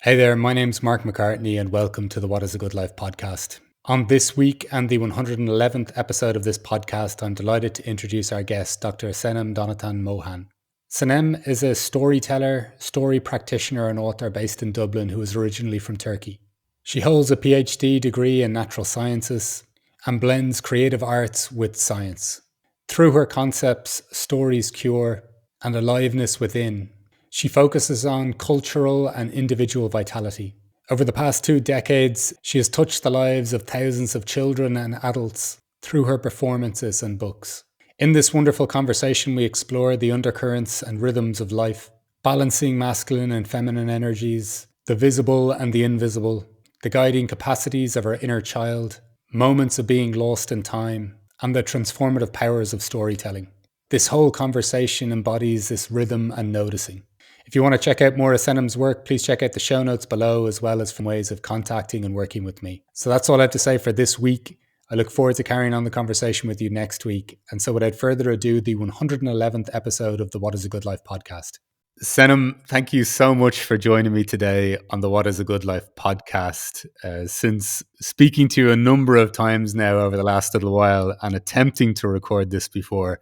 Hey there, my name's Mark McCartney, and welcome to the What is a Good Life podcast. On this week and the 111th episode of this podcast, I'm delighted to introduce our guest, Dr. Senem Mohan. Senem is a storyteller, story practitioner, and author based in Dublin who is originally from Turkey. She holds a PhD degree in natural sciences and blends creative arts with science. Through her concepts, Stories Cure and Aliveness Within, she focuses on cultural and individual vitality. Over the past 2 decades, she has touched the lives of thousands of children and adults through her performances and books. In this wonderful conversation, we explore the undercurrents and rhythms of life, balancing masculine and feminine energies, the visible and the invisible, the guiding capacities of our inner child, moments of being lost in time, and the transformative powers of storytelling. This whole conversation embodies this rhythm and noticing. If you want to check out more of Senem's work, please check out the show notes below, as well as from ways of contacting and working with me. So that's all I have to say for this week. I look forward to carrying on the conversation with you next week. And so without further ado, the 111th episode of the What is a Good Life podcast. Senem, thank you so much for joining me today on the What is a Good Life podcast. Since speaking to you a number of times now over the last little while and attempting to record this before,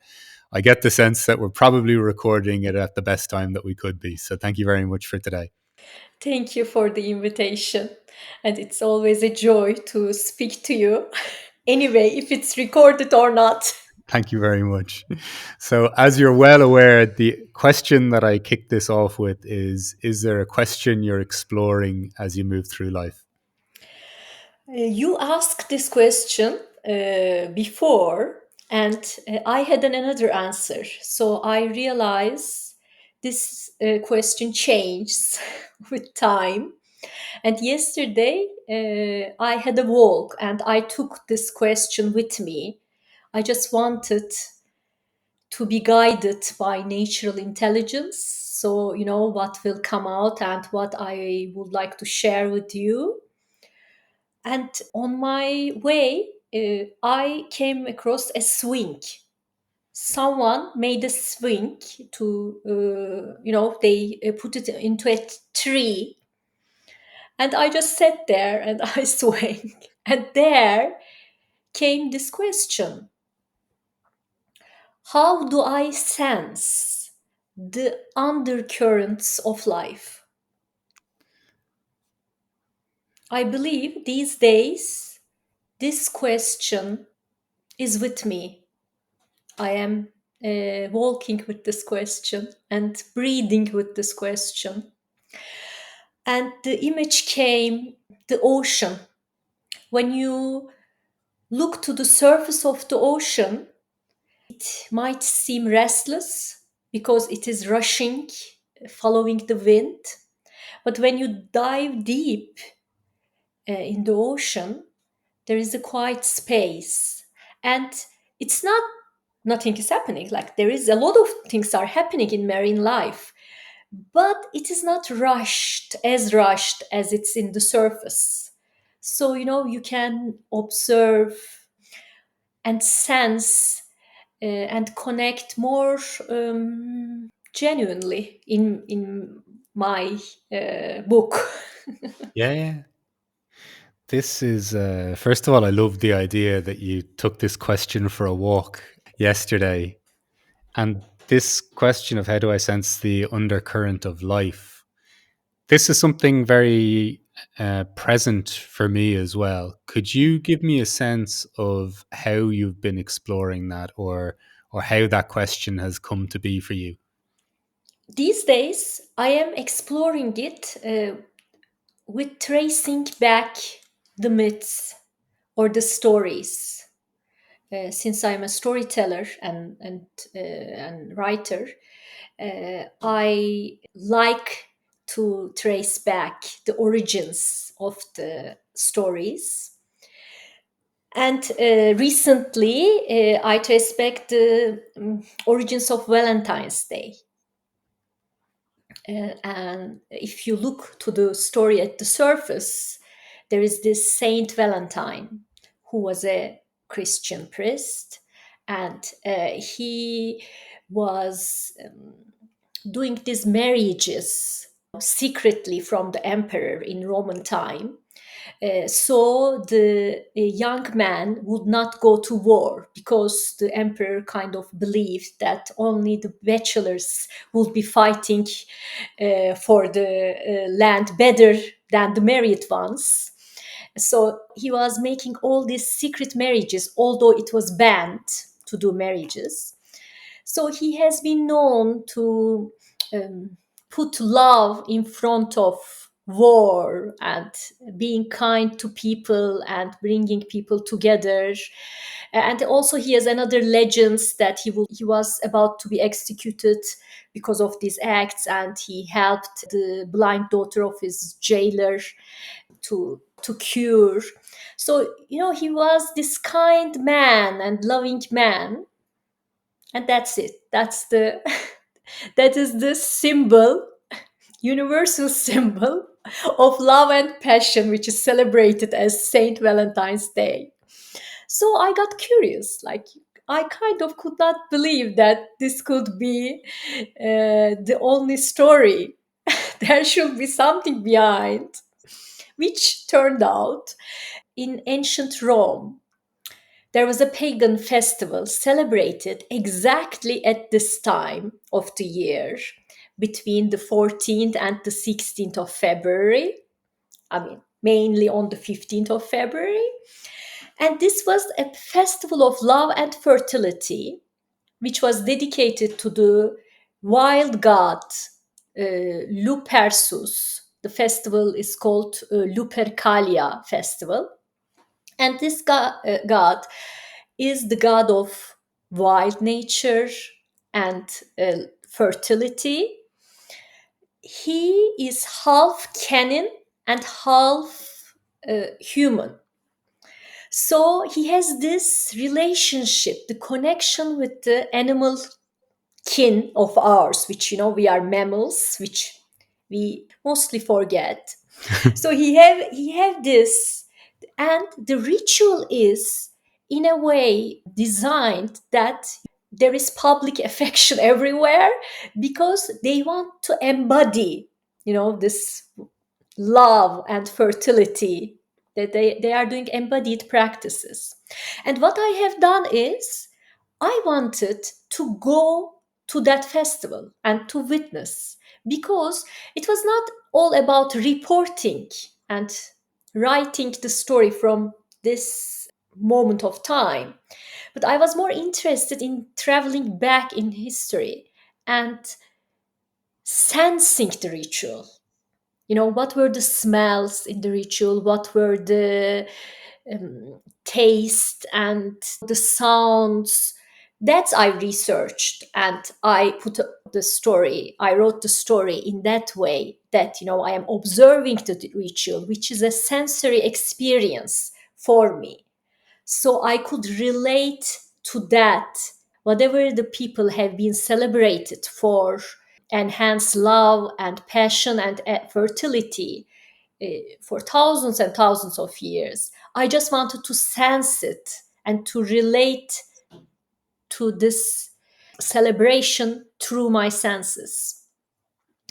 I get the sense that we're probably recording it at the best time that we could be. So thank you very much for today. Thank you for the invitation. And it's always a joy to speak to you. Anyway, if it's recorded or not. Thank you very much. So, as you're well aware, the question that I kick this off with is there a question you're exploring as you move through life? You asked this question before, and I had another answer. So I realize this question changes with time. And yesterday, I had a walk and I took this question with me. I just wanted to be guided by natural intelligence. So, what will come out and what I would like to share with you. And on my way, I came across a swing. Someone made a swing to, they put it into a tree. And I just sat there and I swung. And there came this question: how do I sense the undercurrents of life? I believe these days this question is with me. I am walking with this question and breathing with this question. And the image came the ocean. When you look to the surface of the ocean, it might seem restless because it is rushing, following the wind. But when you dive deep in the ocean, there is a quiet space. And it's not nothing is happening. Like, there is a lot of things are happening in marine life, but it is not rushed as it's in the surface. So, you can observe and sense and connect more genuinely in my book. Yeah. This is, first of all, I love the idea that you took this question for a walk yesterday. And this question of how do I sense the undercurrent of life, this is something very present for me as well. Could you give me a sense of how you've been exploring that, or how that question has come to be for you? These days, I am exploring it with tracing back the myths or the stories. Since I'm a storyteller and writer, I like to trace back the origins of the stories. And recently, I traced back the origins of Valentine's Day. And if you look to the story at the surface, there is this Saint Valentine who was a Christian priest, and he was doing these marriages secretly from the emperor in Roman time. So the young man would not go to war because the emperor kind of believed that only the bachelors would be fighting for the land better than the married ones. So he was making all these secret marriages, although it was banned to do marriages. So he has been known to um, put love in front of war and being kind to people and bringing people together. And also he has another legends that he was about to be executed because of these acts, and he helped the blind daughter of his jailer to cure. So he was this kind man and loving man, and that's it. That's the that is the symbol, universal symbol of love and passion, which is celebrated as Saint Valentine's Day. So I got curious, like I kind of could not believe that this could be the only story. There should be something behind, which turned out in ancient Rome there was a pagan festival celebrated exactly at this time of the year, between the 14th and the 16th of February. I mean, mainly on the 15th of February. And this was a festival of love and fertility, which was dedicated to the wild god Lupersus. The festival is called Lupercalia Festival. And this god is the god of wild nature and fertility. He is half canin and half human. So he has this relationship, the connection with the animal kin of ours, which we are mammals, which we mostly forget. So he have this, and the ritual is in a way designed that there is public affection everywhere, because they want to embody this love and fertility, that they are doing embodied practices. And what I have done is I wanted to go to that festival and to witness, because it was not all about reporting and writing the story from this moment of time, but I was more interested in traveling back in history and sensing the ritual. What were the smells in the ritual? What were the taste and the sounds? That I researched, and I put the story. I wrote the story in that way, that I am observing the ritual, which is a sensory experience for me. So I could relate to that. Whatever the people have been celebrated for, enhance love and passion and fertility for thousands and thousands of years. I just wanted to sense it and to relate to this celebration through my senses.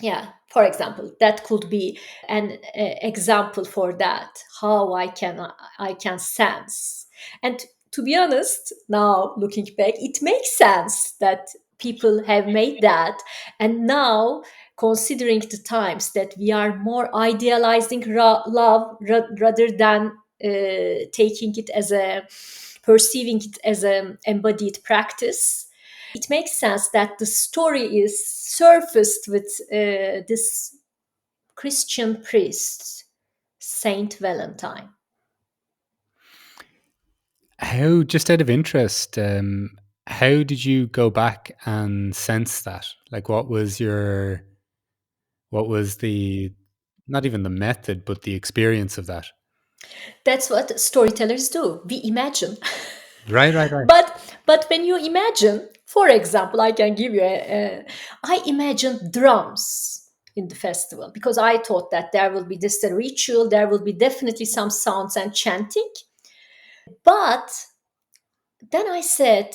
Yeah, for example, that could be an example for that, how I can sense. And to be honest, now looking back, it makes sense that people have made that. And now, considering the times that we are more idealizing love rather than taking it as a perceiving it as an embodied practice, it makes sense that the story is surfaced with this Christian priest, Saint Valentine. How, just out of interest, how did you go back and sense that? Like, what was the, not even the method, but the experience of that? That's what storytellers do. We imagine. Right, right, right. But when you imagine, for example, I can give you I imagined drums in the festival, because I thought that there will be this ritual, there will be definitely some sounds and chanting. But then I said,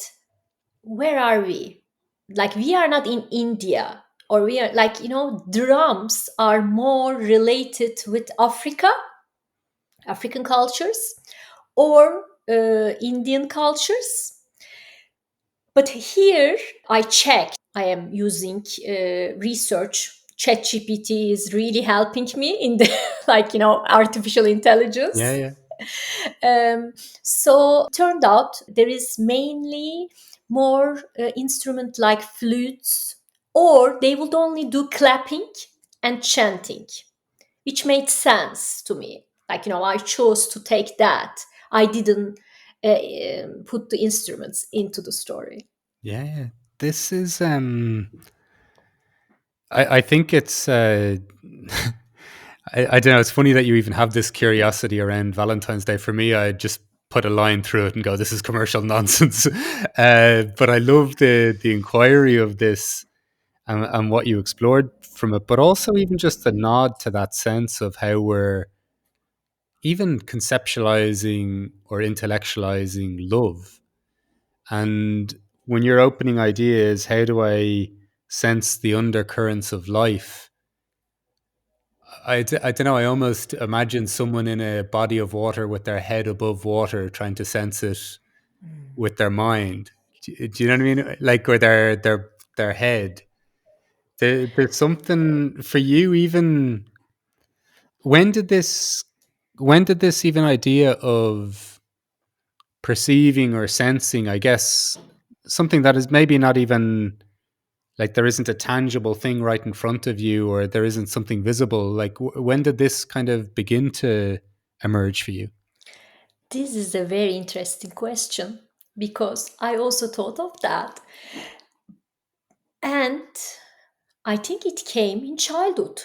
where are we? Like, we are not in India. or we are like, drums are more related with African cultures, or Indian cultures. But here I checked. I am using research. ChatGPT is really helping me in the artificial Yeah, intelligence. yeah. So turned out there is mainly more instrument like flutes, or they would only do clapping and chanting, which made sense to me. Like, I chose to take that. I didn't put the instruments into the story. Yeah, yeah. This is I think it's I don't know, it's funny that you even have this curiosity around Valentine's Day. For me, I just put a line through it and go, this is commercial nonsense. But I love the inquiry of this, and what you explored from it, but also even just the nod to that sense of how we're even conceptualizing or intellectualizing love. And when you're opening ideas, how do I sense the undercurrents of life? I don't know. I almost imagine someone in a body of water with their head above water trying to sense it with their mind. Do you know what I mean? Like, or their head. There's something for you. Even when did this? When did this even idea of perceiving or sensing? I guess something that is maybe not even like there isn't a tangible thing right in front of you, or there isn't something visible. Like, when did this kind of begin to emerge for you? This is a very interesting question, because I also thought of that. And I think it came in childhood.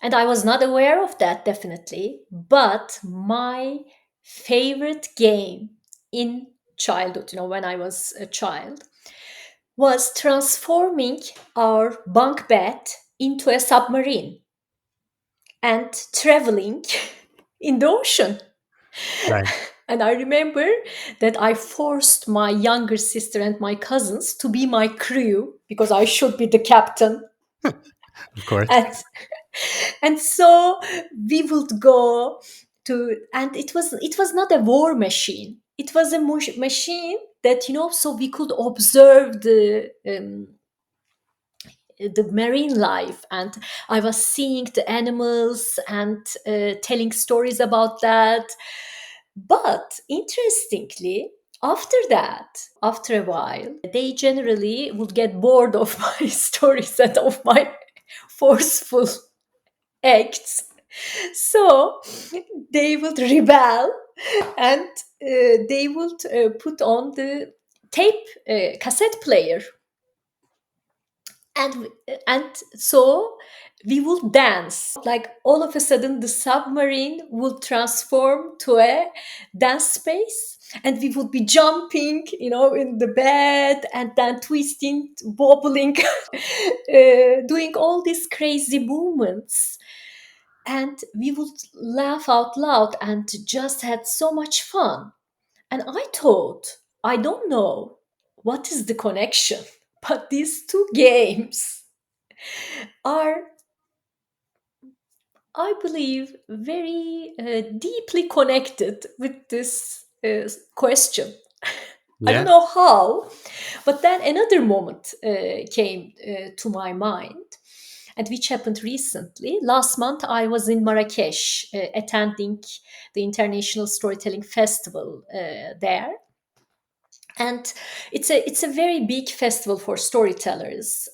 And I was not aware of that, definitely. But my favorite game in childhood, when I was a child, was transforming our bunk bed into a submarine and traveling in the ocean. Right. And I remember that I forced my younger sister and my cousins to be my crew, because I should be the captain. Of course. And so we would go to, and it was not a war machine. It was a machine that, so we could observe the marine life, and I was seeing the animals and telling stories about that. But interestingly, after that, after a while, they generally would get bored of my stories and of my forceful acts. So they would rebel, and they would put on the tape cassette player, and so we would dance. Like, all of a sudden the submarine would transform to a dance space, and we would be jumping, in the bed, and then twisting, wobbling, doing all these crazy movements. And we would laugh out loud and just had so much fun. And I thought, I don't know what is the connection, but these two games are, I believe, very deeply connected with this question. I don't Yeah. know how, but then another moment came to my mind, and which happened recently. Last month, I was in Marrakesh attending the International Storytelling Festival there. And it's a very big festival for storytellers.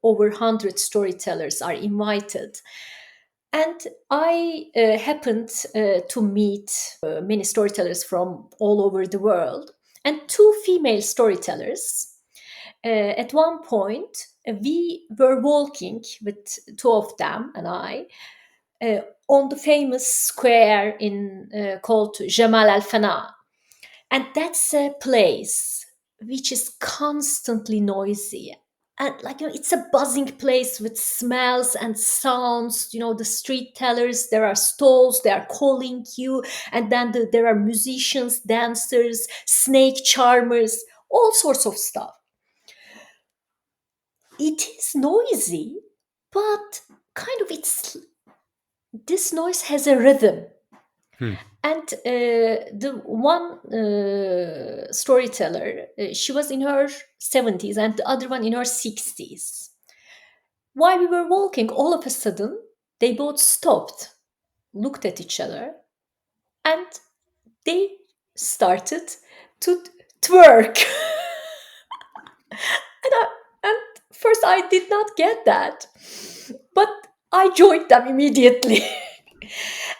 Over 100 storytellers are invited. And I happened to meet many storytellers from all over the world, and two female storytellers. At one point, we were walking with two of them and I on the famous square in called Jamal Al Fana, and that's a place which is constantly noisy. And, like, it's a buzzing place with smells and sounds. The street tellers, there are stalls, they are calling you. And then there are musicians, dancers, snake charmers, all sorts of stuff. it is noisy, but kind of this noise has a rhythm. Hmm. And the one storyteller, she was in her 70s and the other one in her 60s. While we were walking, all of a sudden, they both stopped, looked at each other, and they started to twerk. And first, I did not get that, but I joined them immediately.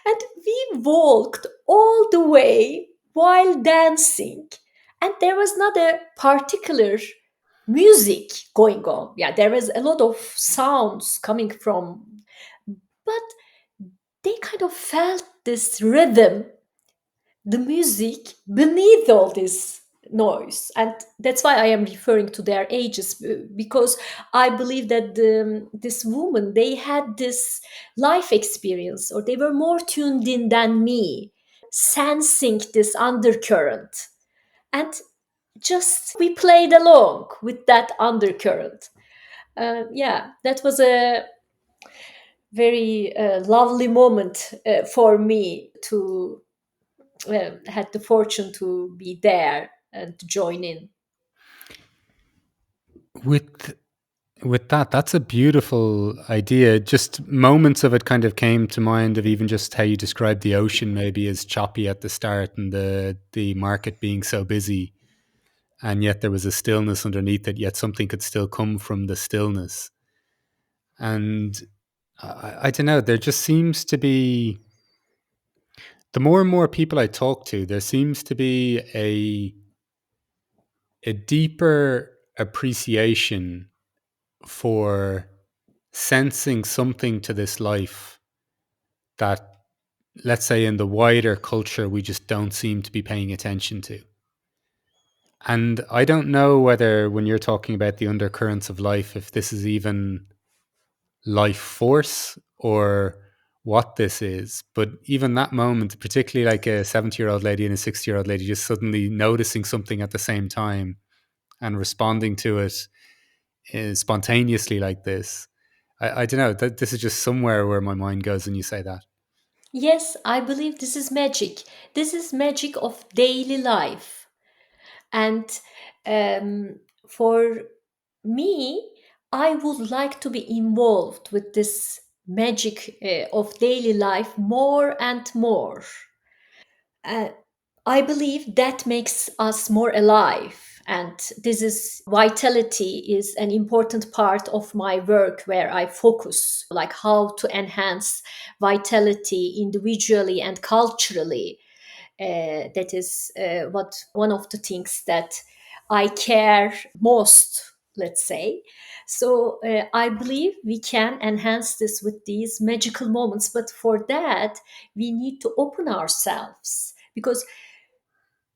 And we walked all the way while dancing. And there was not a particular music going on. Yeah, there was a lot of sounds coming from, but they kind of felt this rhythm, the music beneath all this noise. And that's why I am referring to their ages, because I believe that this woman, they had this life experience, or they were more tuned in than me, sensing this undercurrent. And just we played along with that undercurrent. Yeah, that was a very lovely moment for me to had the fortune to be there and to join in. With that's a beautiful idea. Just moments of it kind of came to mind of even just how you described the ocean maybe as choppy at the start and the market being so busy, and yet there was a stillness underneath it, yet something could still come from the stillness. And I don't know, there just seems to be, the more and more people I talk to, there seems to be a deeper appreciation for sensing something to this life that, let's say, in the wider culture, we just don't seem to be paying attention to. And I don't know whether, when you're talking about the undercurrents of life, if this is even life force or what this is. But even that moment, particularly like a 70-year-old lady and a 60-year-old lady just suddenly noticing something at the same time and responding to it spontaneously like this. I don't know. This is just somewhere where my mind goes when you say that. Yes, I believe this is magic. This is magic of daily life. And for me, I would like to be involved with this magic of daily life more and more. Uh, I believe that makes us more alive. And this is vitality is an important part of my work where I focus like how to enhance vitality individually and culturally. That is what one of the things that I care most, let's say. So I believe we can enhance this with these magical moments, but for that we need to open ourselves, because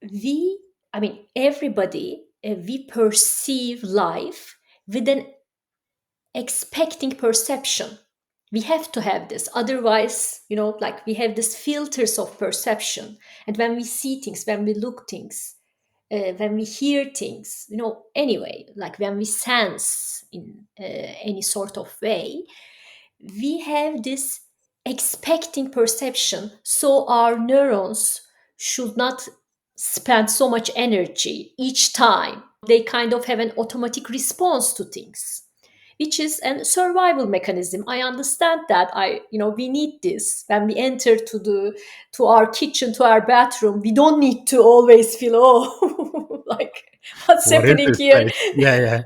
we, I mean, everybody, we perceive life with an expecting perception. We have to have this, otherwise, like we have this filters of perception. And when we see things, when we look things, when we hear things, anyway, like when we sense in any sort of way, we have this expecting perception. So our neurons should not spend so much energy each time. They kind of have an automatic response to things, which is a survival mechanism. I understand that. We need this when we enter to our kitchen, to our bathroom. We don't need to always feel, oh, like what's What is happening this here? place? Yeah, yeah.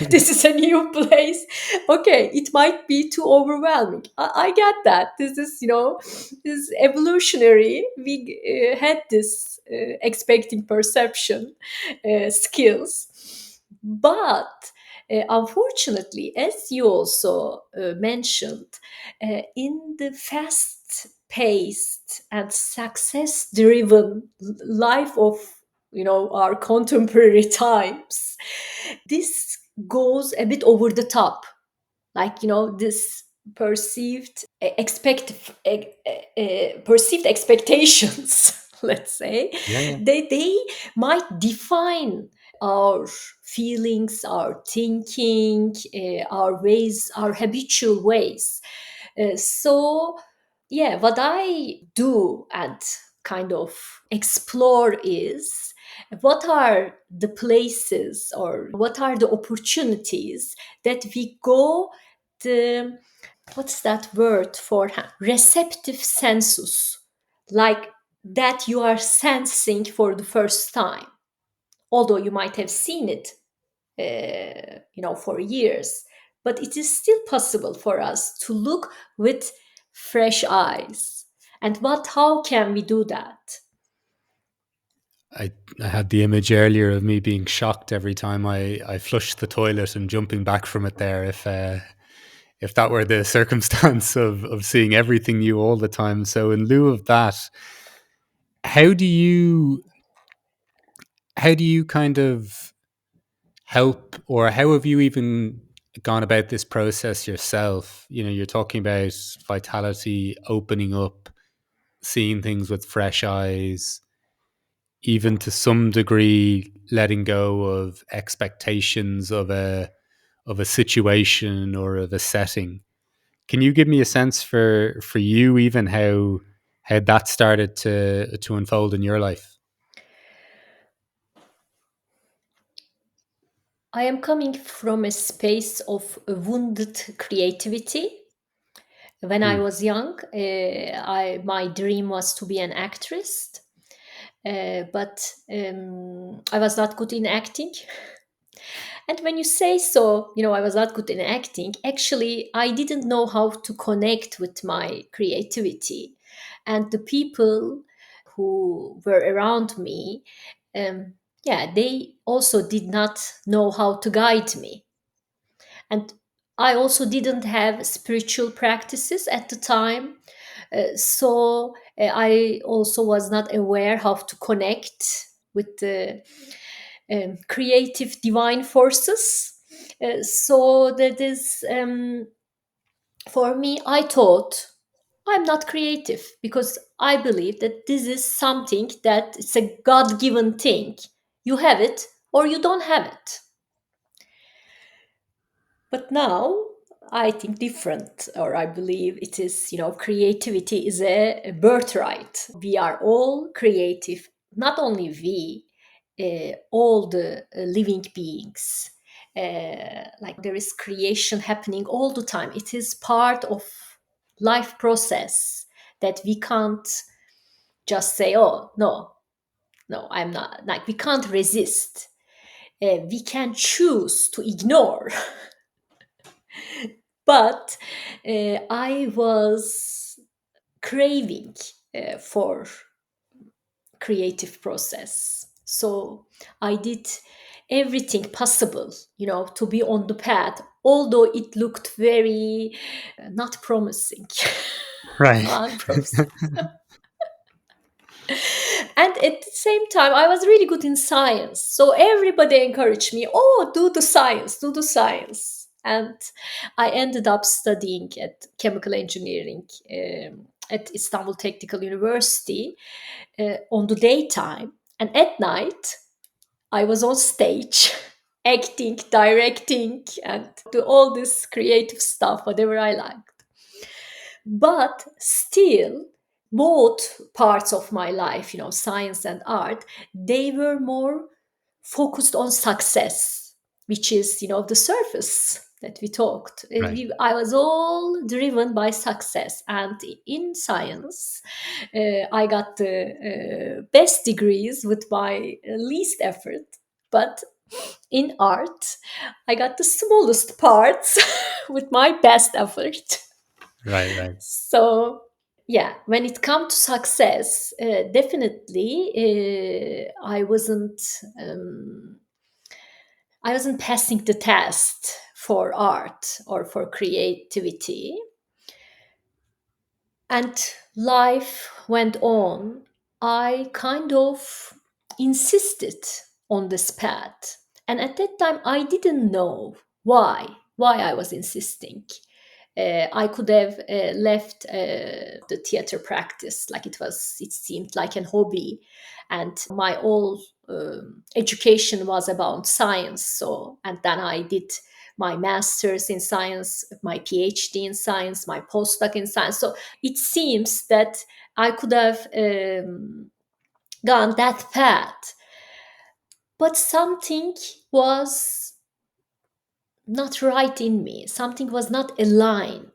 This is a new place. Okay, it might be too overwhelming. I get that. This is, this is evolutionary. We had this expecting perception skills, but unfortunately, as you also mentioned, in the fast paced and success driven life of our contemporary times, this goes a bit over the top, like this perceived perceived expectations, let's say, Yeah, yeah. they might define our feelings, our thinking, our ways, our habitual ways. So, yeah, what I do and kind of explore is what are the places or what are the opportunities that we go the what's that word for receptive sensus, like that you are sensing for the first time, although you might have seen it for years, but it is still possible for us to look with fresh eyes. And how can we do that? I, I had the image earlier of me being shocked every time I flushed the toilet and jumping back from it there. If that were the circumstance of seeing everything new all the time. So in lieu of that, how do you how do you kind of help, or how have you even gone about this process yourself? You know, you're talking about vitality, opening up, seeing things with fresh eyes, even to some degree letting go of expectations of a situation or of a setting. Can you give me a sense for you, even how that started to unfold in your life? I am coming from a space of wounded creativity. When I Hmm. was young, my dream was to be an actress, but I was not good in acting. And when you say so, I was not good in acting. Actually, I didn't know how to connect with my creativity. And the people who were around me, um, yeah, they also did not know how to guide me. And I also didn't have spiritual practices at the time. So I also was not aware how to connect with the creative divine forces. So that is, for me, I thought I'm not creative because I believe that this is something that it's a God given thing. You have it or you don't have it. But now I think different, or I believe it is, creativity is a birthright. We are all creative, not only we, all the living beings. Like there is creation happening all the time. It is part of life process that we can't just say, oh, no, no, I'm not. Like we can't resist. We can choose to ignore. But I was craving for creative process, so I did everything possible, to be on the path, although it looked very not promising. Right. Unpromising. And at the same time, I was really good in science. So everybody encouraged me, oh, do the science, do the science. And I ended up studying at chemical engineering at Istanbul Technical University on the daytime. And at night, I was on stage acting, directing, and do all this creative stuff, whatever I liked. But still, both parts of my life, science and art, they were more focused on success, which is, the surface that we talked. Right. I was all driven by success. And in science, I got the best degrees with my least effort. But in art, I got the smallest parts with my best effort. Right. Right. So yeah, when it comes to success, definitely I wasn't passing the test for art or for creativity. And life went on. I kind of insisted on this path. And at that time, I didn't know why I was insisting. I could have left the theater practice, like it seemed like an hobby, and my whole education was about science. So, and then I did my master's in science, my PhD in science, my postdoc in science. So it seems that I could have gone that path, but something was not right in me. Something was not aligned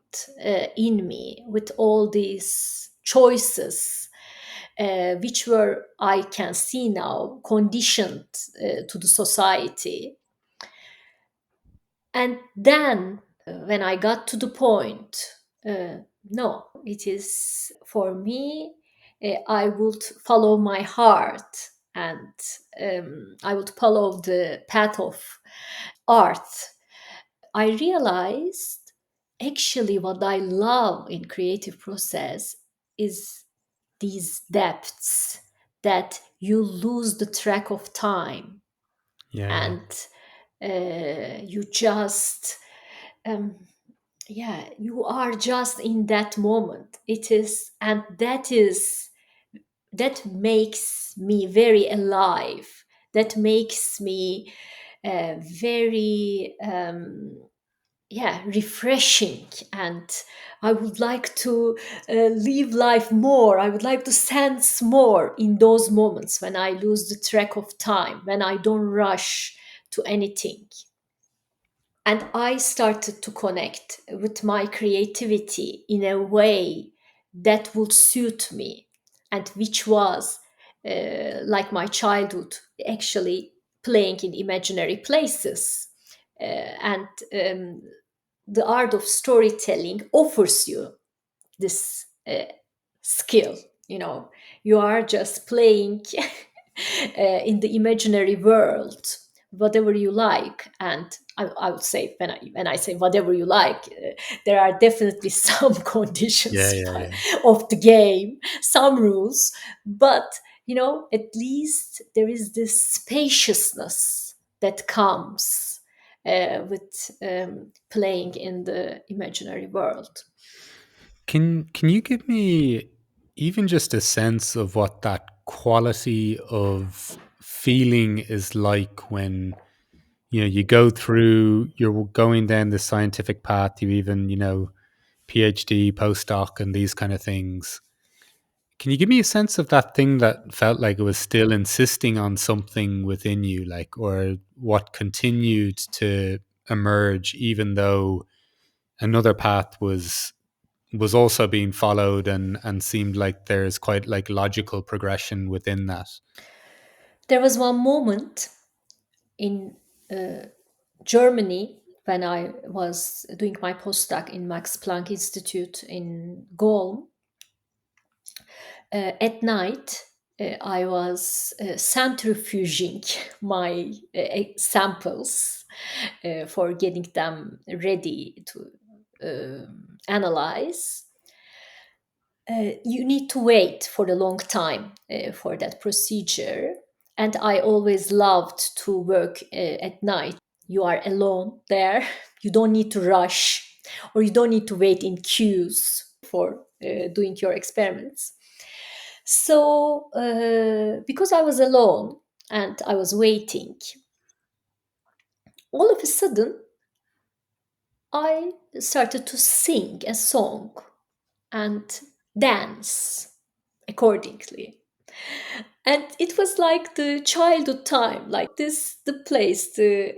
in me with all these choices, which were, I can see now, conditioned to the society. And then when I got to the point, no, it is for me, I would follow my heart, and I would follow the path of art. I realized actually what I love in creative process is these depths that you lose the track of time, Yeah, yeah. and you just um, yeah, you are just in that moment. It is, and that makes me very alive. That makes me very yeah, refreshing. And I would like to live life more. I would like to sense more in those moments when I lose the track of time, when I don't rush to anything. And I started to connect with my creativity in a way that would suit me, and which was like my childhood, actually playing in imaginary places. And the art of storytelling offers you this skill. You know, you are just playing in the imaginary world, whatever you like. And I would say, when I say whatever you like, there are definitely some Yeah, conditions yeah, yeah. of the game, some rules, but at least there is this spaciousness that comes with playing in the imaginary world. Can you give me even just a sense of what that quality of feeling is like when you go through, you're going down the scientific path, you even PhD, postdoc, and these kind of things. Can you give me a sense of that thing that felt like it was still insisting on something within you, like, or what continued to emerge, even though another path was also being followed and seemed like there's quite like logical progression within that. There was one moment in Germany when I was doing my postdoc in Max Planck Institute in Golm. At night, I was centrifuging my samples for getting them ready to analyze. You need to wait for a long time for that procedure. And I always loved to work at night. You are alone there. You don't need to rush, or you don't need to wait in queues for doing your experiments. So, because I was alone and I was waiting, all of a sudden I started to sing a song and dance accordingly. And it was like the childhood time, like this, the place, the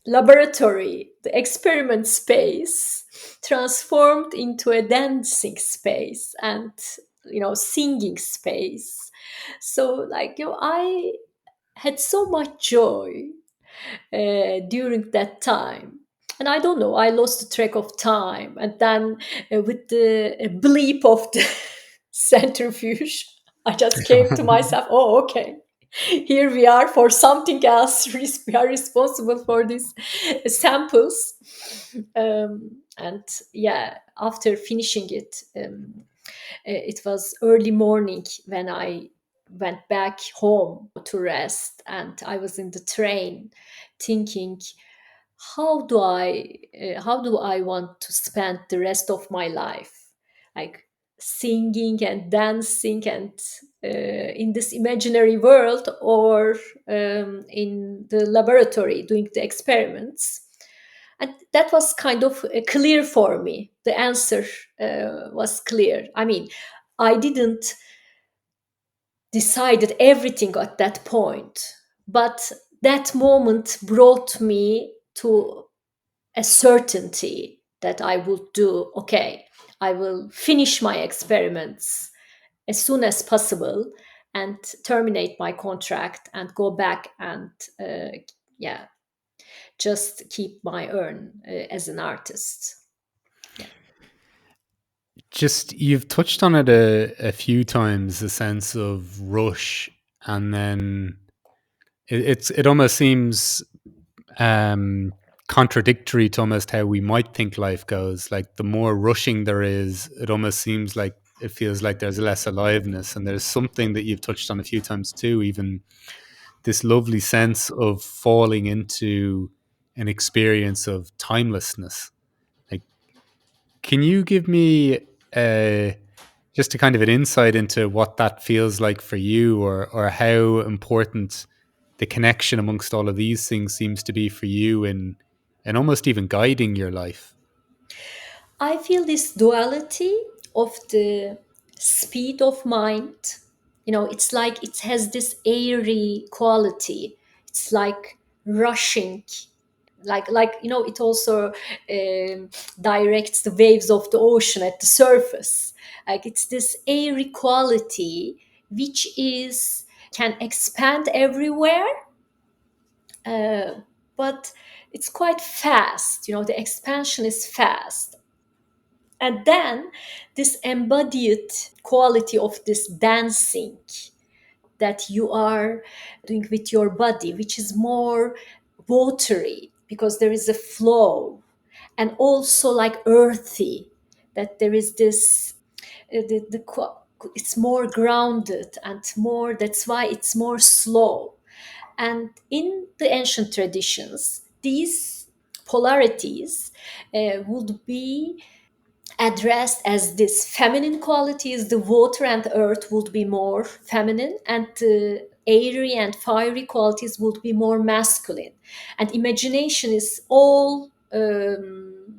laboratory, the experiment space transformed into a dancing space and, singing space. So, like, I had so much joy during that time. And I don't know, I lost the track of time. And then with the bleep of the centrifuge, I just came to myself, oh, okay, here we are for something else. We are responsible for these samples. And yeah, after finishing it, it was early morning when I went back home to rest, and I was in the train thinking, how do I want to spend the rest of my life, like singing and dancing and in this imaginary world, or in the laboratory doing the experiments. And that was kind of clear for me. The answer was clear. I mean, I didn't decided everything at that point, but that moment brought me to a certainty that I would do okay. I will finish my experiments as soon as possible and terminate my contract and go back and yeah, just keep my earn as an artist. Yeah. Just you've touched on it a few times, the sense of rush, and then it almost seems um, contradictory to almost how we might think life goes. Like the more rushing there is, it almost seems like it feels like there's less aliveness. And there's something that you've touched on a few times too, even this lovely sense of falling into an experience of timelessness. Like, can you give me just a kind of an insight into what that feels like for you, or how important the connection amongst all of these things seems to be for you in and almost even guiding your life? I feel this duality of the speed of mind. You know, it's like it has this airy quality. It's like rushing, like you know, it also directs the waves of the ocean at the surface. Like it's this airy quality which is can expand everywhere, uh, but it's quite fast. You know, the expansion is fast. And then this embodied quality of this dancing that you are doing with your body, which is more watery because there is a flow, and also like earthy, that there is this, it's more grounded and more, that's why it's more slow. And in the ancient traditions, these polarities would be addressed as this feminine qualities. The water and the earth would be more feminine, and the airy and fiery qualities would be more masculine. And imagination is all related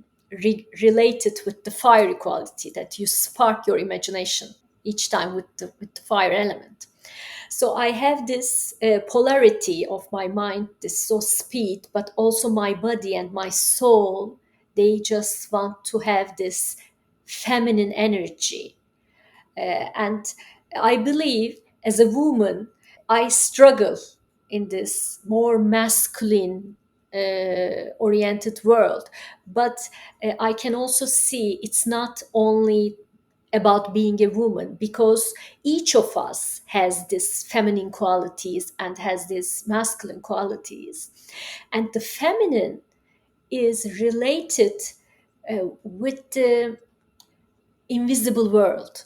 with the fiery quality, that you spark your imagination each time with the fire element. So I have this polarity of my mind, this so speed, but also my body and my soul, they just want to have this feminine energy. And I believe as a woman, I struggle in this more masculine oriented world. But I can also see it's not only about being a woman, because each of us has this feminine qualities and has these masculine qualities. And the feminine is related with the invisible world.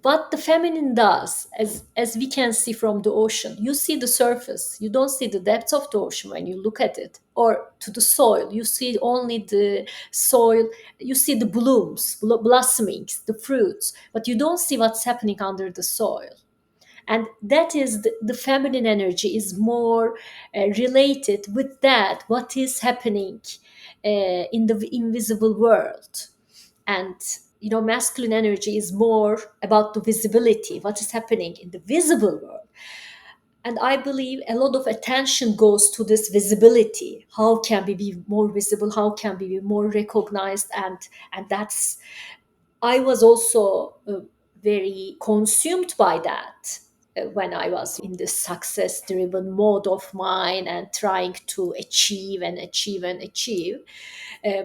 What the feminine does, as we can see from the ocean, you see the surface, you don't see the depths of the ocean when you look at it. Or to the soil, you see only the soil, you see the blooms, blossomings, the fruits, but you don't see what's happening under the soil. And that is the feminine energy is more related with that, what is happening in the invisible world. And you know, masculine energy is more about the visibility, what is happening in the visible world. And I believe a lot of attention goes to this visibility. How can we be more visible? How can we be more recognized? And that's, I was also very consumed by that when I was in this success driven mode of mine and trying to achieve and achieve and achieve.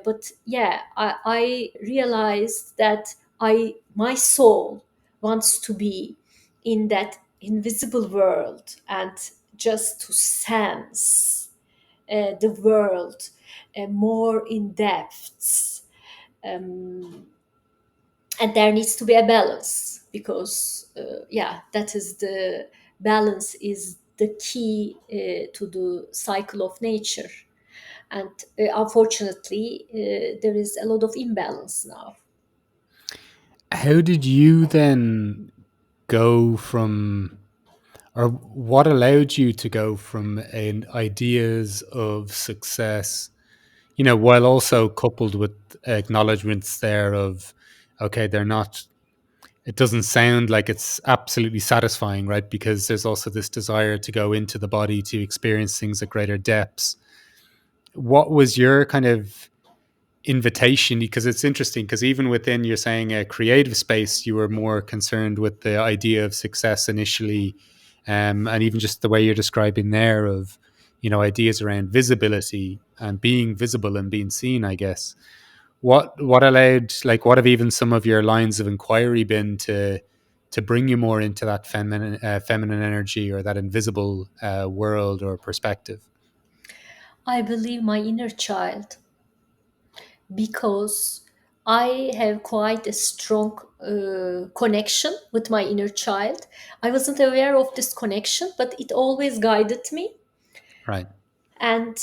But yeah, I realized that my soul wants to be in that invisible world and just to sense the world more in depths. Um, and there needs to be a balance, because yeah, that is the balance is the key to the cycle of nature. And unfortunately, there is a lot of imbalance now. How did you then go from, or what allowed you to go from an ideas of success, while also coupled with acknowledgements there of, okay, they're not, it doesn't sound like it's absolutely satisfying, right? Because there's also this desire to go into the body to experience things at greater depths. What was your kind of invitation? Because it's interesting, because even within, you're saying, a creative space, you were more concerned with the idea of success initially, and even just the way you're describing there of, ideas around visibility and being visible and being seen, I guess. What allowed, like, what have even some of your lines of inquiry been to bring you more into that feminine energy, or that invisible world or perspective? I believe my inner child, because I have quite a strong connection with my inner child. I wasn't aware of this connection, but it always guided me. Right. And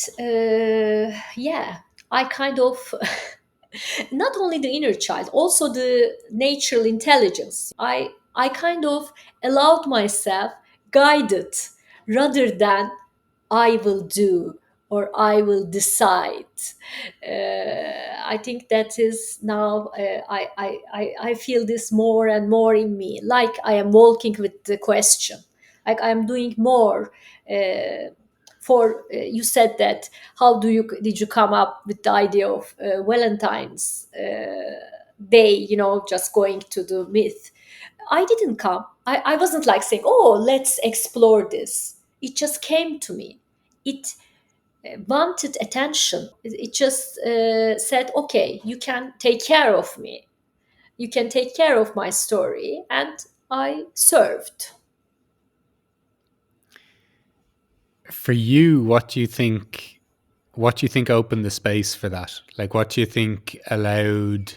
yeah, I kind of, not only the inner child, also the natural intelligence. I kind of allowed myself guided rather than I will do or I will decide. I think that is now, I feel this more and more in me, like I am walking with the question, like I am doing more. For you said that, how did you come up with the idea of Valentine's Day? Just going to the myth. I didn't come. I wasn't like saying, "Oh, let's explore this." It just came to me. It wanted attention. It just said, "Okay, you can take care of me. You can take care of my story," and I served. For you, what do you think opened the space for that? Like, what do you think allowed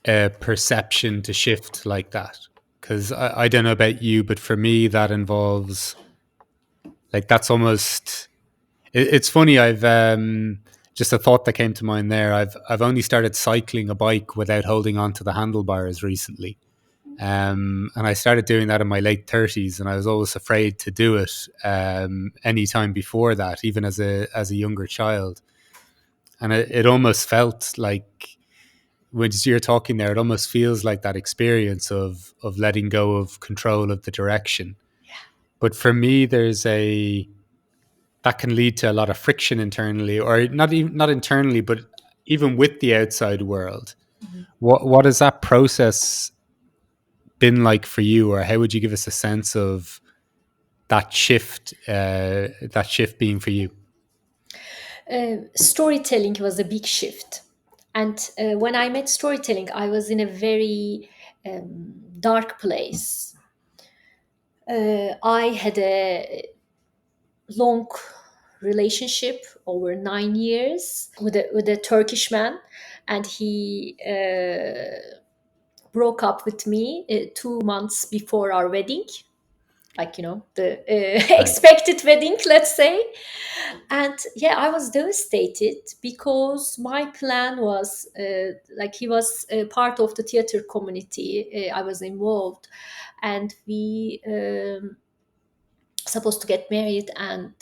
a perception to shift like that? Because I don't know about you, but for me, that involves, like, that's almost, it's funny. I've just a thought that came to mind there. I've only started cycling a bike without holding on to the handlebars recently. And I started doing that in my late 30s, and I was always afraid to do it any time before that, even as a younger child. And it almost felt like, when you're talking there, it almost feels like that experience of letting go of control of the direction. But for me, there's a that can lead to a lot of friction internally, or not internally, but even with the outside world. What has that process been like for you, or how would you give us a sense of that shift being for you? Storytelling was a big shift. And when I met storytelling, I was in a very dark place. I had a long relationship over 9 years with a Turkish man, and he broke up with me 2 months before our wedding, like the Right. expected wedding, let's say. And yeah, I was devastated because my plan was like, he was part of the theater community. I was involved, and we supposed to get married and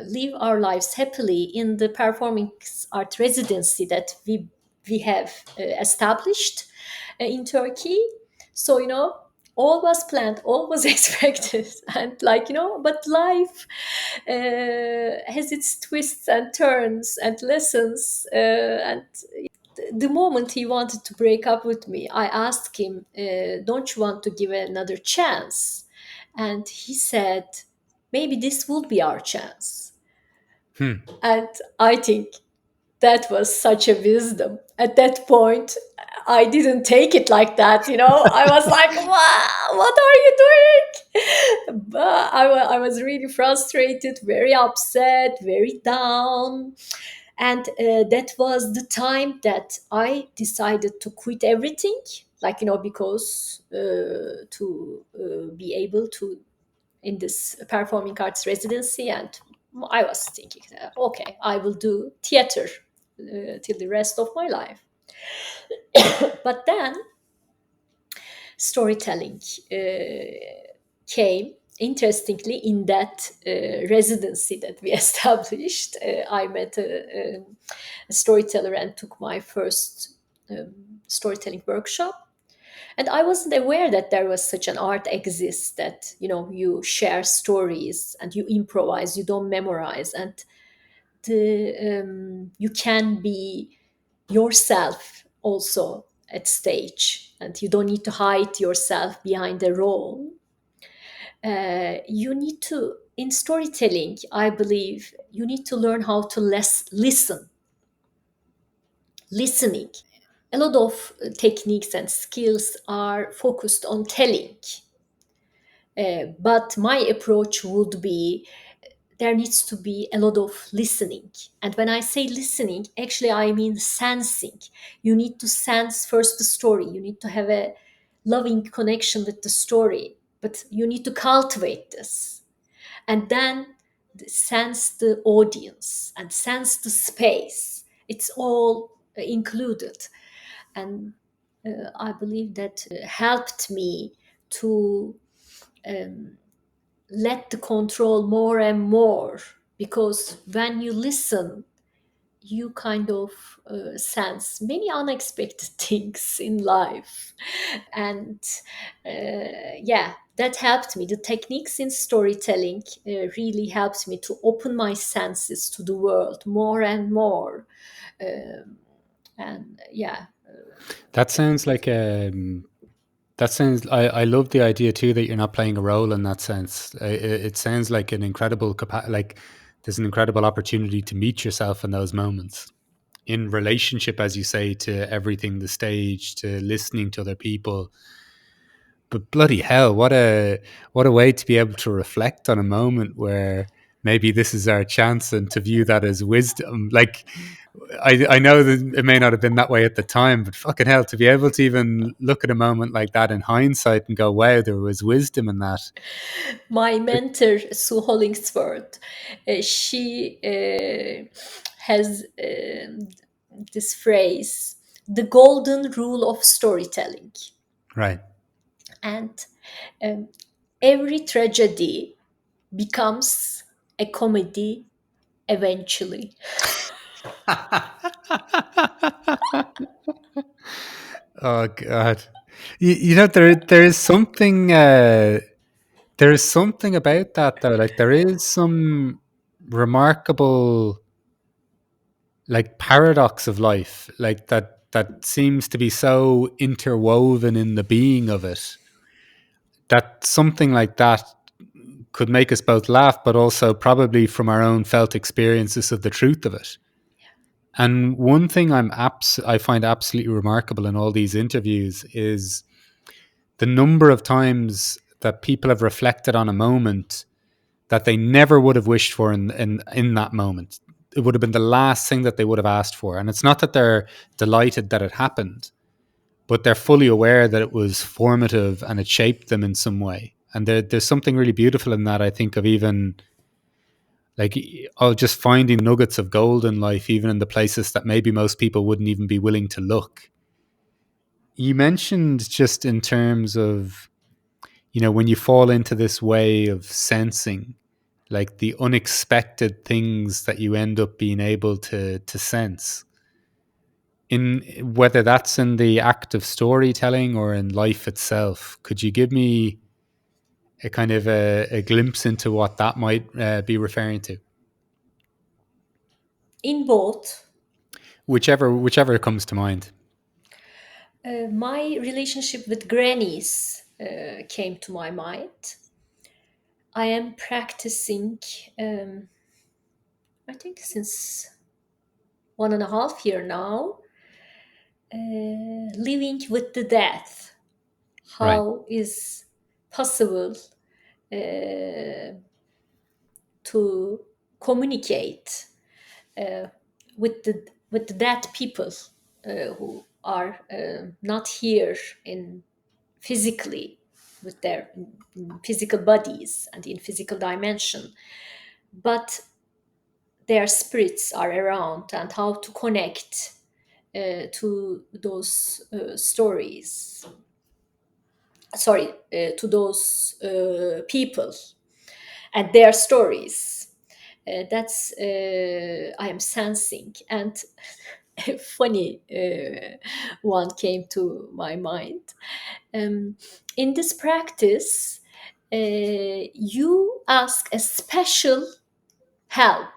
live our lives happily in the performing art residency that we have established in Turkey. So all was planned, all was expected, and but life has its twists and turns and lessons. And the moment he wanted to break up with me, I asked him, "Don't you want to give it another chance?" And he said, "Maybe this will be our chance." Hmm. And I think that was such a wisdom. At that point, I didn't take it like that. I was like, "Wow, what are you doing?" But I was really frustrated, very upset, very down. And that was the time that I decided to quit everything, like because to be able to in this performing arts residency and I was thinking, okay, I will do theater till the rest of my life. But then storytelling came. Interestingly, in that residency that we established, I met a storyteller and took my first storytelling workshop. And I wasn't aware that there was such an art exists, that you share stories and you improvise, you don't memorize, and you can be yourself also at stage, and you don't need to hide yourself behind a role. You need to, in storytelling, I believe you need to learn how to listening. A lot of techniques and skills are focused on telling, but my approach would be there needs to be a lot of listening. And when I say listening, actually I mean sensing. You need to sense first the story. You need to have a loving connection with the story, but you need to cultivate this. And then sense the audience and sense the space. It's all included. And I believe that helped me to let the control more and more, because when you listen you kind of sense many unexpected things in life. And yeah, that helped me. The techniques in storytelling really helped me to open my senses to the world more and more. And yeah. That sounds like that sounds. I love the idea too that you're not playing a role in that sense. It sounds like an incredible like there's an incredible opportunity to meet yourself in those moments, in relationship, as you say, to everything, the stage, to listening to other people. But bloody hell, what a way to be able to reflect on a moment where maybe this is our chance, and to view that as wisdom. Like I know that it may not have been that way at the time, but fucking hell, to be able to even look at a moment like that in hindsight and go, wow, there was wisdom in that. My mentor, Sue Hollingsworth, she has this phrase, the golden rule of storytelling. Right. And um, every tragedy becomes a comedy eventually. Oh god. You know, there is something there is something about that though. Like there is some remarkable like paradox of life, like that seems to be so interwoven in the being of it, that something like that could make us both laugh, but also probably from our own felt experiences of the truth of it. And one thing I find absolutely remarkable in all these interviews is the number of times that people have reflected on a moment that they never would have wished for in that moment. It would have been the last thing that they would have asked for. And it's not that they're delighted that it happened, but they're fully aware that it was formative and it shaped them in some way. And there's something really beautiful in that, I think, of even like just finding nuggets of gold in life, even in the places that maybe most people wouldn't even be willing to look. You mentioned just in terms of, when you fall into this way of sensing, like the unexpected things that you end up being able to sense, in whether that's in the act of storytelling or in life itself. Could you give me a kind of a glimpse into what that might be referring to? In both, Whichever comes to mind. my relationship with grannies came to my mind. I am practicing, um, I think, since 1.5 year now, living with the death. Right. How is possible uh, to communicate uh, with the dead people who are not here in physically, with their physical bodies and in physical dimension, but their spirits are around and how to connect to those stories, sorry, to those people and their stories. That's I am sensing. And a funny one came to my mind. Um, in this practice, you ask a special help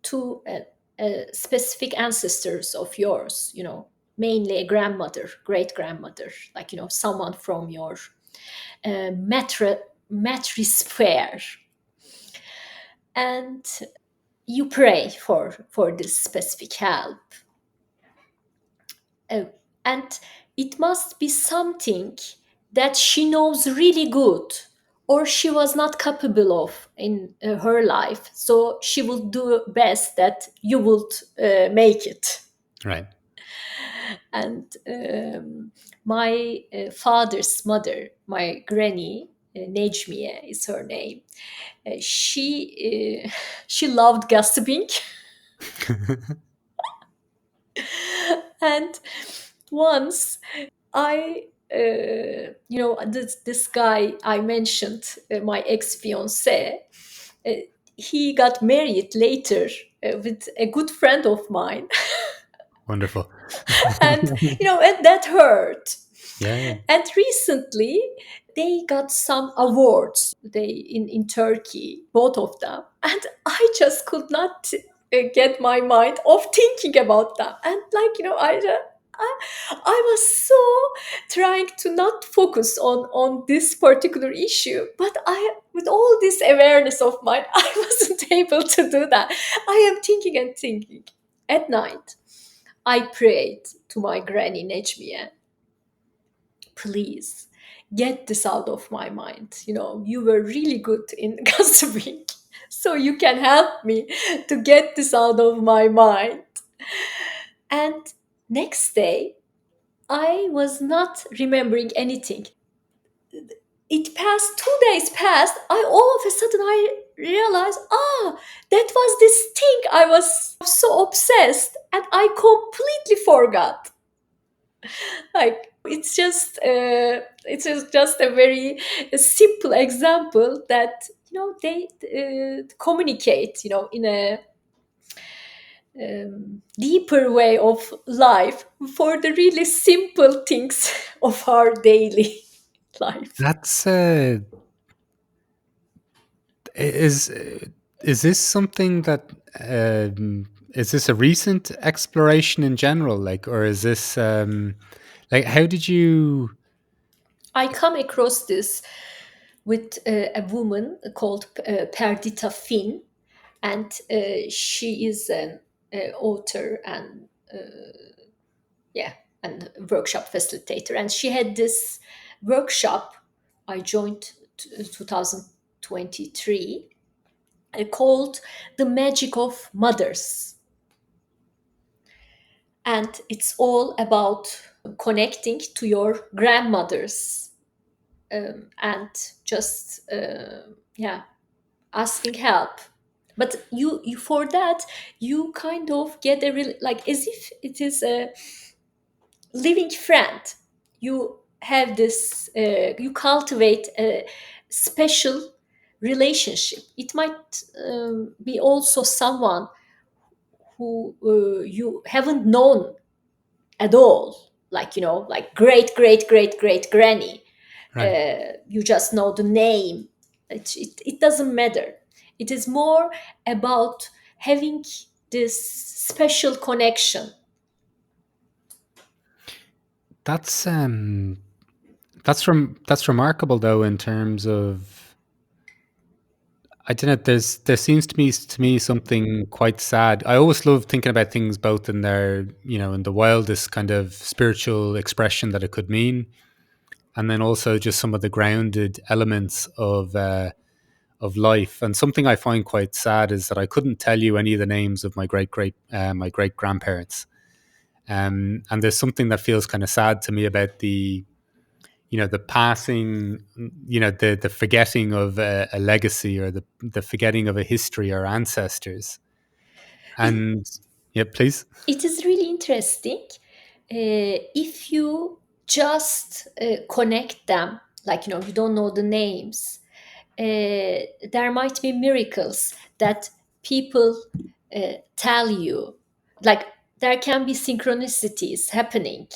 to specific ancestors of yours, mainly a grandmother, great grandmother, like, someone from your matrisphere. And you pray for this specific help. Uh, and it must be something that she knows really good or she was not capable of in her life, so she would do best that you would make it. Right. And my father's mother, my granny, Nejmiye is her name, she she loved gossiping. And once I, this guy I mentioned, my ex fiance, uh, he got married later with a good friend of mine. Wonderful. And and that hurt. Yeah, yeah. And recently they got some awards, they in Turkey, both of them. And I just could not get my mind off thinking about them. And like, I was so trying to not focus on this particular issue, but I, with all this awareness of mine, I wasn't able to do that. I am thinking and thinking. At night I prayed to my granny Necmiye, please get this out of my mind. You were really good in gossiping, so you can help me to get this out of my mind. And next day, I was not remembering anything. It passed 2 days passed. I all of a sudden I realized, that was this thing I was so obsessed, and I completely forgot. Like, it's just a very simple example that they communicate in a deeper way of life for the really simple things of our daily life. That's is is this something that is this a recent exploration in general, like, or is this like, how did you? I come across this with a woman called Perdita Finn, and she is an author and yeah, and workshop facilitator. And she had this workshop I joined 2023, called The Magic of Mothers. And it's all about connecting to your grandmothers, and just yeah, asking help. But you for that, you kind of get a real, like, as if it is a living friend. You have this, you cultivate a special relationship. It might be also someone who you haven't known at all, like, like great great great great granny. Right. You just know the name. It doesn't matter. It is more about having this special connection. That's that's remarkable, though, in terms of, I don't know. There seems to me something quite sad. I always love thinking about things both in their, in the wildest kind of spiritual expression that it could mean, and then also just some of the grounded elements of life. And something I find quite sad is that I couldn't tell you any of the names of my great grandparents. And there's something that feels kind of sad to me about the passing, the forgetting of a legacy, or the forgetting of a history or ancestors. And yeah, please. It is really interesting if you just connect them, like, you don't know the names. There might be miracles that people tell you. Like, there can be synchronicities happening,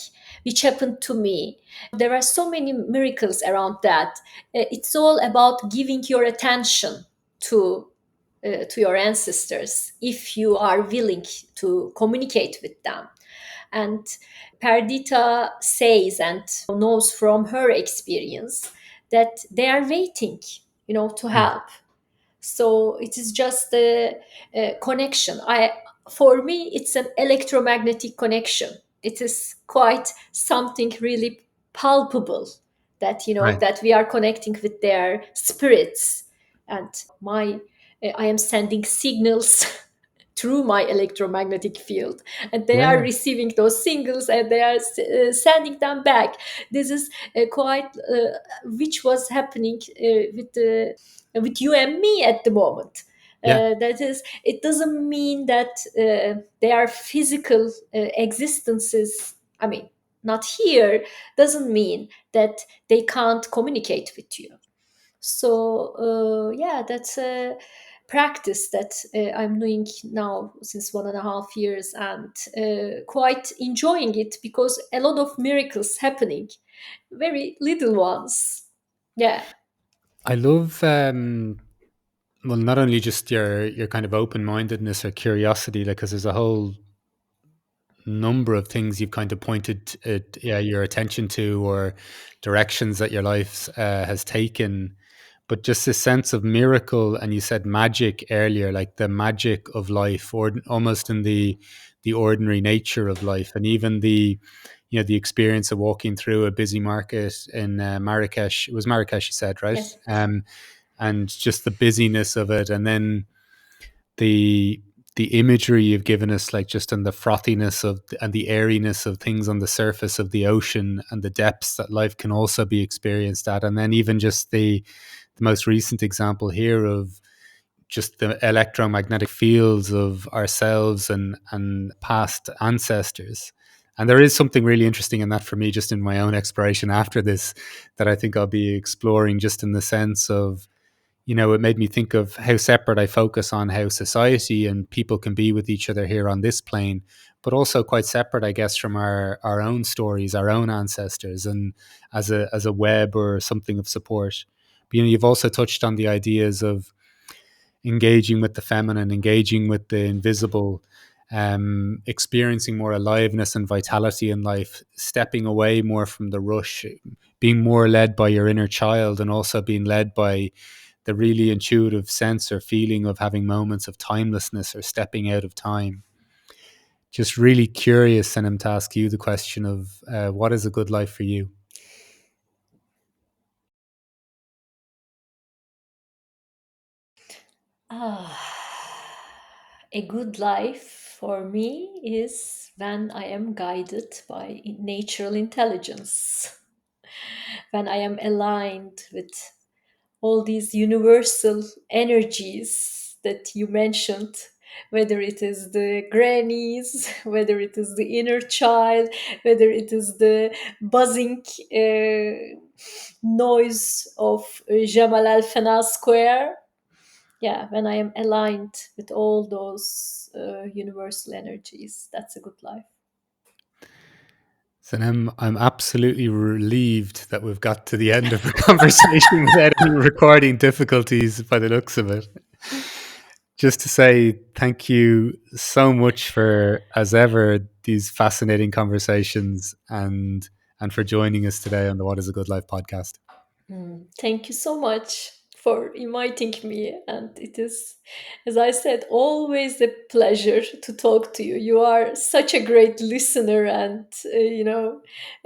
which happened to me. There are so many miracles around that. It's all about giving your attention to to your ancestors if you are willing to communicate with them. And Perdita says and knows from her experience that they are waiting, to Mm, help. So it is just a connection. For me, it's an electromagnetic connection. It is quite something really palpable, that right. that we are connecting with their spirits. And my I am sending signals through my electromagnetic field, and they Yeah, are yeah. receiving those signals, and they are sending them back. This is quite which was happening with you and me at the moment. Yeah. That is, it doesn't mean that they are physical existences. I mean, not here doesn't mean that they can't communicate with you. So yeah, that's a practice that I'm doing now since 1.5 years, and quite enjoying it, because a lot of miracles happening, very little ones. Yeah. I love well, not only just your kind of open mindedness or curiosity, like because there's a whole number of things you've kind of pointed yeah, your attention to, or directions that your life has taken, but just a sense of miracle. And you said magic earlier, like the magic of life, or almost in the ordinary nature of life, and even the the experience of walking through a busy market in Marrakesh. It was Marrakesh, you said, right? Yes. And just the busyness of it, and then the the imagery you've given us, like just in the frothiness of and the airiness of things on the surface of the ocean, and the depths that life can also be experienced at, and then even just the most recent example here of just the electromagnetic fields of ourselves and past ancestors. And there is something really interesting in that for me, just in my own exploration after this, that I think I'll be exploring, just in the sense of, it made me think of how separate I focus on how society and people can be with each other here on this plane, but also quite separate, I guess, from our own stories, our own ancestors, and as a web or something of support. But, you've also touched on the ideas of engaging with the feminine, engaging with the invisible, experiencing more aliveness and vitality in life, stepping away more from the rush, being more led by your inner child, and also being led by the really intuitive sense or feeling of having moments of timelessness or stepping out of time. Just really curious, and I'm to ask you the question of what is a good life for you? Ah, a good life for me is when I am guided by natural intelligence, when I am aligned with all these universal energies that you mentioned, whether it is the grannies, whether it is the inner child, whether it is the buzzing noise of Jamal Al Fana Square. Yeah, when I am aligned with all those universal energies, that's a good life. Senem, I'm absolutely relieved that we've got to the end of the conversation without any recording difficulties by the looks of it. Just to say thank you so much for, as ever, these fascinating conversations, and for joining us today on the What is a Good Life podcast. Thank you so much for inviting me. And it is, as I said, always a pleasure to talk to you. You are such a great listener and,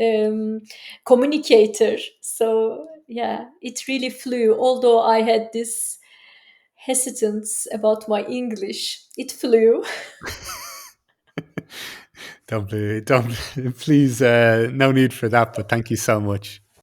um, communicator. So, yeah, it really flew. Although I had this hesitance about my English, it flew. Don't please, no need for that, but thank you so much.